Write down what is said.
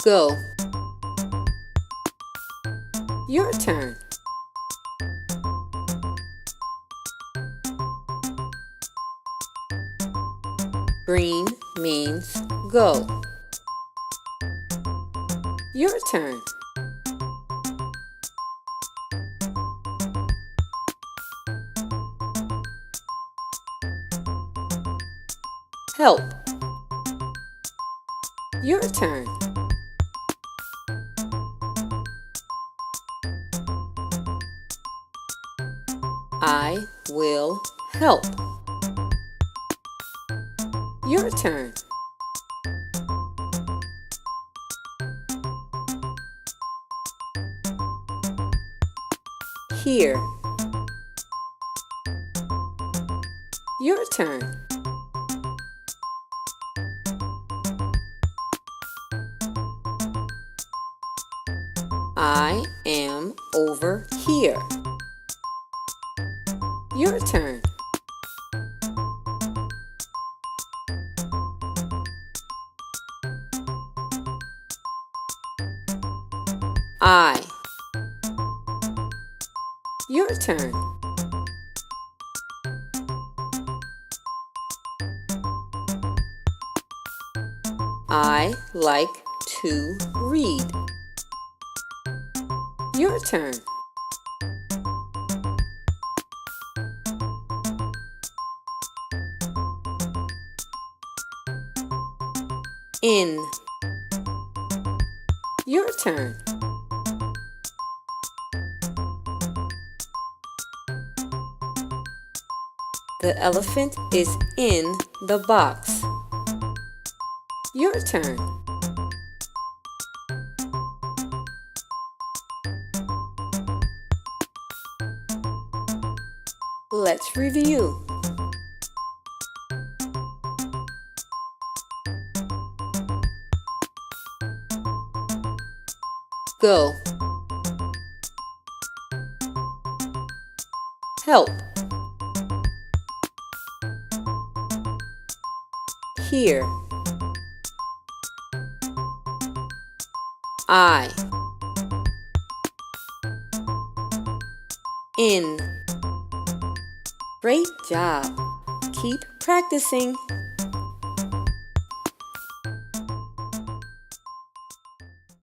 Go. Your turn. Green means go. Your turn. Help. Your turn. I will help. Your turn. Here. Your turn. I am over here. Your turn. I. Your turn. I like to read. Your turn. In. Your turn. The elephant is in the box. Your turn. Let's review. Go. Help. Here. I. In. Great job. Keep practicing.